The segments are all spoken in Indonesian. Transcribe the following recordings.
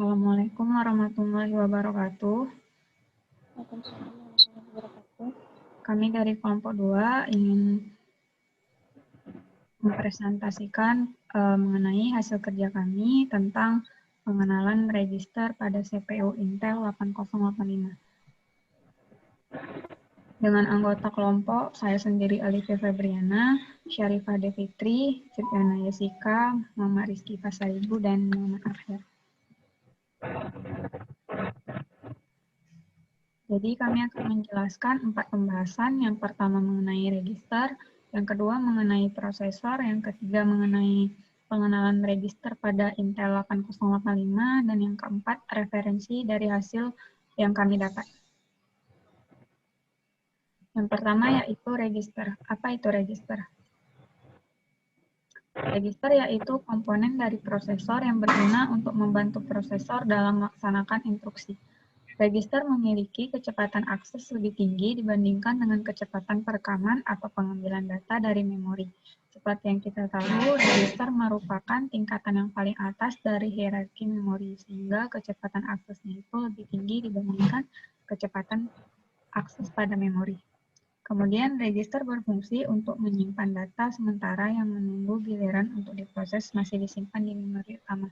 Assalamualaikum warahmatullahi wabarakatuh. Waalaikumsalam warahmatullahi wabarakatuh. Kami dari kelompok 2 ingin mempresentasikan mengenai hasil kerja kami tentang pengenalan register pada CPU Intel 8085. Dengan anggota kelompok, saya sendiri Alifia Febriana, Syarifah Devitri, Cipriana Yesika, Muhammad Rizky Pasaribu, dan Muhammad Akhir. Jadi kami akan menjelaskan 4 pembahasan. Yang pertama mengenai register, yang kedua mengenai prosesor, yang ketiga mengenai pengenalan register pada Intel 8085, dan yang keempat referensi dari hasil yang kami dapat. Yang pertama yaitu register. Apa itu register? Register yaitu komponen dari prosesor yang berguna untuk membantu prosesor dalam melaksanakan instruksi. Register memiliki kecepatan akses lebih tinggi dibandingkan dengan kecepatan perekaman atau pengambilan data dari memori. Seperti yang kita tahu, register merupakan tingkatan yang paling atas dari hierarki memori, sehingga kecepatan aksesnya itu lebih tinggi dibandingkan kecepatan akses pada memori. Kemudian, register berfungsi untuk menyimpan data sementara yang menunggu giliran untuk diproses masih disimpan di memori utama.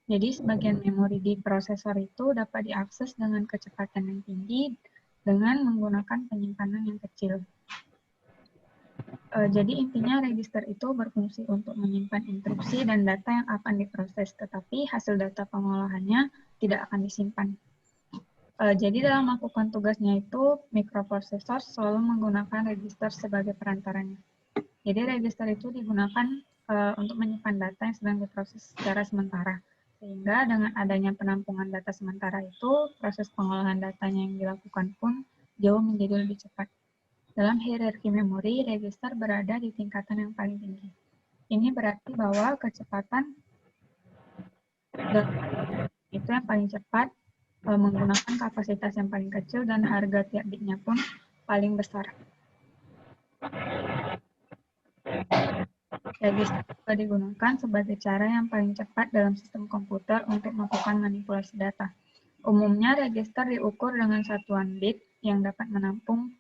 Jadi, sebagian memori di prosesor itu dapat diakses dengan kecepatan yang tinggi dengan menggunakan penyimpanan yang kecil. Jadi, intinya register itu berfungsi untuk menyimpan instruksi dan data yang akan diproses, tetapi hasil data pengolahannya tidak akan disimpan. Jadi, dalam melakukan tugasnya itu, mikroprosesor selalu menggunakan register sebagai perantaranya. Jadi, register itu digunakan untuk menyimpan data yang sedang diproses secara sementara. Sehingga dengan adanya penampungan data sementara itu, proses pengolahan datanya yang dilakukan pun jauh menjadi lebih cepat. Dalam hierarki memori, register berada di tingkatan yang paling tinggi. Ini berarti bahwa kecepatan itu yang paling cepat, menggunakan kapasitas yang paling kecil, dan harga tiap bitnya pun paling besar. Register juga digunakan sebagai cara yang paling cepat dalam sistem komputer untuk melakukan manipulasi data. Umumnya, register diukur dengan satuan bit yang dapat menampung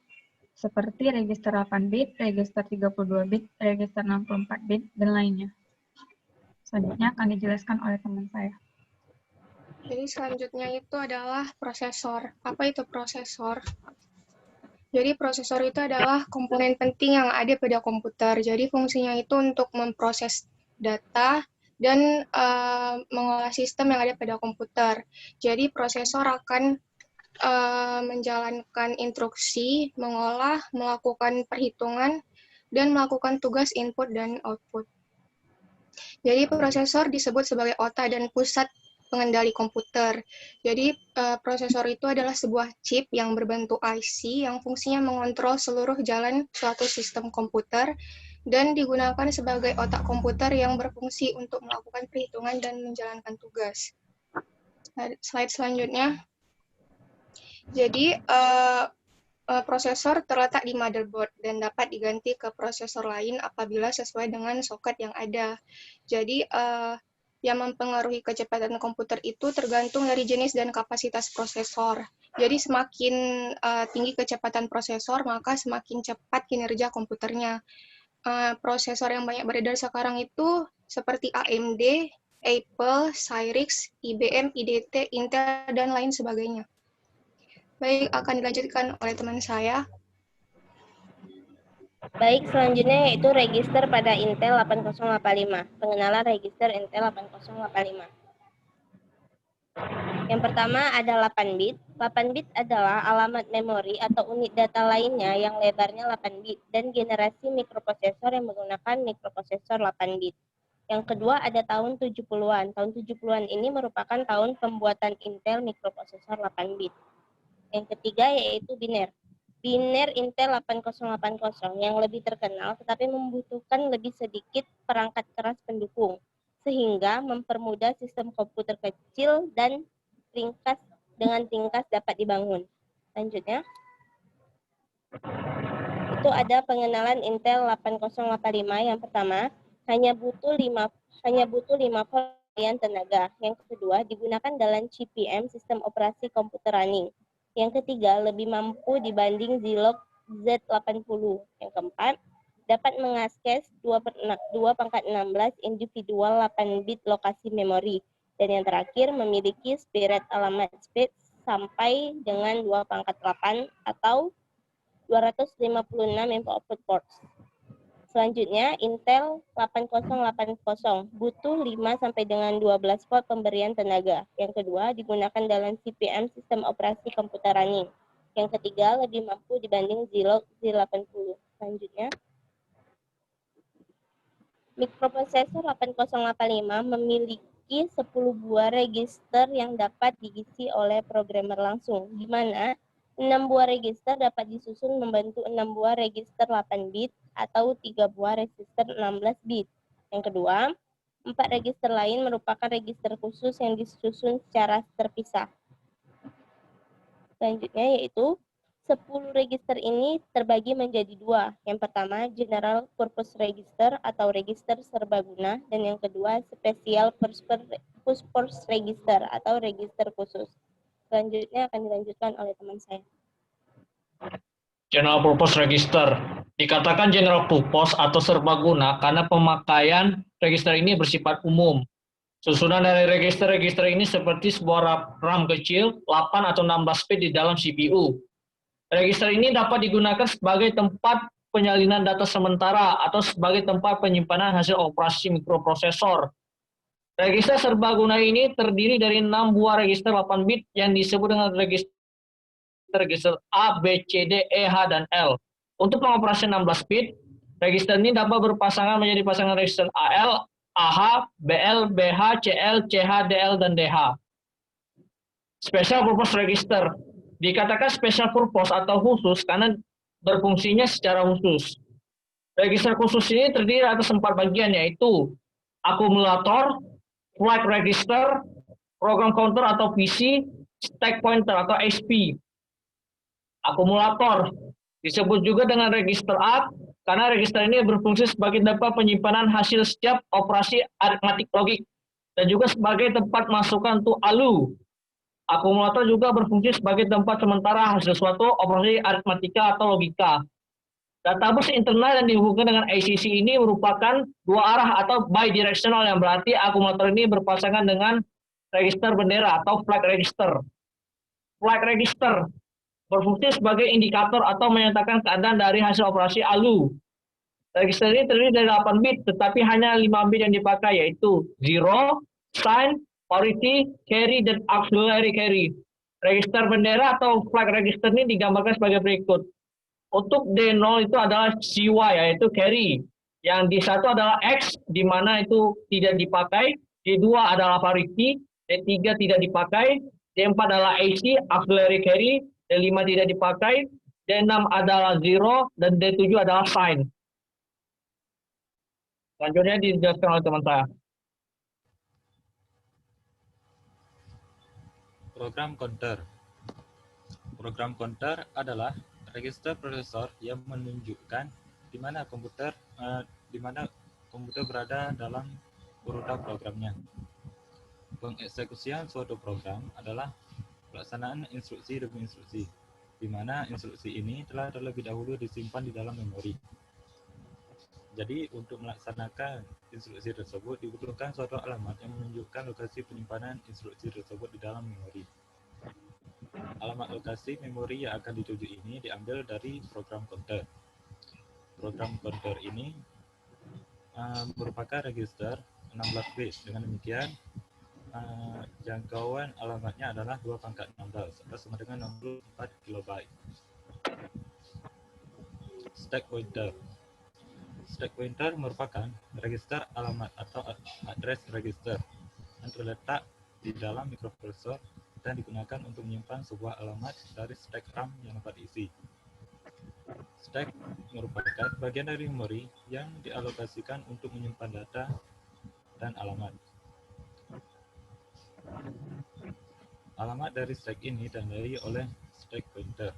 seperti register 8 bit, register 32 bit, register 64 bit, dan lainnya. Selanjutnya akan dijelaskan oleh teman saya. Jadi selanjutnya itu adalah prosesor. Apa itu prosesor? Jadi prosesor itu adalah komponen penting yang ada pada komputer. Jadi fungsinya itu untuk memproses data dan mengolah sistem yang ada pada komputer. Jadi prosesor akan menjalankan instruksi, mengolah, melakukan perhitungan, dan melakukan tugas input dan output. Jadi prosesor disebut sebagai otak dan pusat pengendali komputer. Jadi prosesor itu adalah sebuah chip yang berbentuk IC yang fungsinya mengontrol seluruh jalan suatu sistem komputer dan digunakan sebagai otak komputer yang berfungsi untuk melakukan perhitungan dan menjalankan tugas. Slide selanjutnya. Jadi prosesor terletak di motherboard dan dapat diganti ke prosesor lain apabila sesuai dengan soket yang ada. Jadi, yang mempengaruhi kecepatan komputer itu tergantung dari jenis dan kapasitas prosesor. Jadi, semakin tinggi kecepatan prosesor, maka semakin cepat kinerja komputernya. Prosesor yang banyak beredar sekarang itu seperti AMD, Apple, Cyrix, IBM, IDT, Intel, dan lain sebagainya. Baik, akan dilanjutkan oleh teman saya. Baik, selanjutnya yaitu register pada Intel 8085. Pengenalan register Intel 8085. Yang pertama ada 8 bit. 8 bit adalah alamat memori atau unit data lainnya yang lebarnya 8 bit dan generasi mikroprosesor yang menggunakan mikroprosesor 8 bit. Yang kedua ada tahun 70-an. Tahun 70-an ini merupakan tahun pembuatan Intel mikroprosesor 8 bit. Yang ketiga yaitu biner. Biner Intel 8080 yang lebih terkenal tetapi membutuhkan lebih sedikit perangkat keras pendukung sehingga mempermudah sistem komputer kecil dan ringkas dengan ringkas dapat dibangun. Selanjutnya itu ada pengenalan Intel 8085 yang pertama hanya butuh 5 volt pemberian tenaga. Yang kedua, digunakan dalam CPM, sistem operasi komputer running. Yang ketiga, lebih mampu dibanding Zilog Z80. Yang keempat, dapat mengakses 2/16 individual 8-bit lokasi memori. Dan yang terakhir, memiliki spirit alamat speed sampai dengan 2/8 atau 256 input-output ports. Selanjutnya, Intel 8080 butuh 5 sampai dengan 12 volt pemberian tenaga. Yang kedua, digunakan dalam CPM, sistem operasi komputer running. Yang ketiga, lebih mampu dibanding Zilog Z80. Selanjutnya, mikroprosesor 8085 memiliki 10 buah register yang dapat diisi oleh programmer langsung, di mana 6 buah register dapat disusun membantu 6 buah register 8 bit atau 3 buah register 16 bit. Yang kedua, 4 register lain merupakan register khusus yang disusun secara terpisah. Selanjutnya yaitu 10 register ini terbagi menjadi 2. Yang pertama, General Purpose Register atau register serbaguna, dan yang kedua, Special Purpose Register atau register khusus. Selanjutnya akan dilanjutkan oleh teman saya. General Purpose Register. Dikatakan General Purpose atau serbaguna karena pemakaian register ini bersifat umum. Susunan dari register-register ini seperti sebuah RAM kecil, 8 atau 16 bit di dalam CPU. Register ini dapat digunakan sebagai tempat penyalinan data sementara atau sebagai tempat penyimpanan hasil operasi mikroprosesor. Register serbaguna ini terdiri dari 6 buah register 8 bit yang disebut dengan register A, B, C, D, E, H, dan L. Untuk pengoperasian 16 bit, register ini dapat berpasangan menjadi pasangan register AL, AH, BL, BH, CL, CH, DL, dan DH. Special Purpose Register. Dikatakan special purpose atau khusus karena berfungsinya secara khusus. Register khusus ini terdiri atas 4 bagian, yaitu akumulator, flag register, program counter atau PC, stack pointer atau SP. Akumulator disebut juga dengan register A karena register ini berfungsi sebagai tempat penyimpanan hasil setiap operasi aritmatik logik dan juga sebagai tempat masukan untuk ALU. Akumulator juga berfungsi sebagai tempat sementara hasil suatu operasi aritmatika atau logika. Databus internal yang dihubungkan dengan ACC ini merupakan dua arah atau bidirectional, yang berarti akumulator ini berpasangan dengan register bendera atau flag register. Flag register berfungsi sebagai indikator atau menyatakan keadaan dari hasil operasi ALU. Register ini terdiri dari 8 bit, tetapi hanya 5 bit yang dipakai, yaitu 0, sign, parity, carry, dan auxiliary carry. Register bendera atau flag register ini digambarkan sebagai berikut. Untuk D0 itu adalah CY, yaitu carry. Yang D1 adalah X, di mana itu tidak dipakai. D2 adalah parity, D3 tidak dipakai. D4 adalah AC, auxiliary carry. D5 tidak dipakai. D6 adalah 0, dan D7 adalah sign. Selanjutnya dijelaskan oleh teman saya. Program counter. Program counter adalah register prosesor yang menunjukkan di mana komputer berada dalam urutan programnya. Pengeksekusian suatu program adalah pelaksanaan instruksi demi instruksi, di mana instruksi ini telah terlebih dahulu disimpan di dalam memori. Jadi, untuk melaksanakan instruksi tersebut dibutuhkan suatu alamat yang menunjukkan lokasi penyimpanan instruksi tersebut di dalam memori. Alamat lokasi memori yang akan dituju ini diambil dari program counter. Program counter ini merupakan register 16 bit. Dengan demikian, jangkauan alamatnya adalah 2/16 atau sama dengan 64 kilobyte. Stack pointer. Stack pointer merupakan register alamat atau address register yang terletak di dalam mikroprosesor dan digunakan untuk menyimpan sebuah alamat dari stack RAM yang dapat diisi. Stack merupakan bagian dari memori yang dialokasikan untuk menyimpan data dan alamat. Alamat dari stack ini ditandai oleh stack pointer.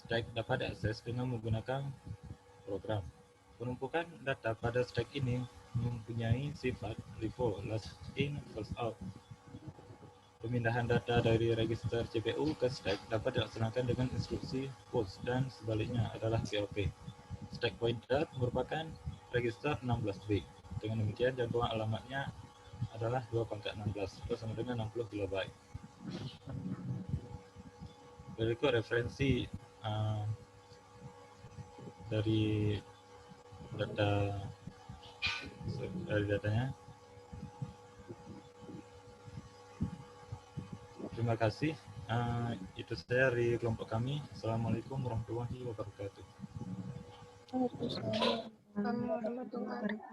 Stack dapat diakses dengan menggunakan program. Penumpukan data pada stack ini mempunyai sifat LIFO, last in, first out. Pemindahan data dari register CPU ke stack dapat dilaksanakan dengan instruksi push dan sebaliknya adalah POP. Stack pointer merupakan register 16 bit. Dengan demikian jadwal alamatnya adalah 2/16 atau sama dengan 60 KB. Berikut referensi dari datanya. Terima kasih. Itu saya dari kelompok kami. Assalamualaikum warahmatullahi wabarakatuh. Warahmatullahi wabarakatuh.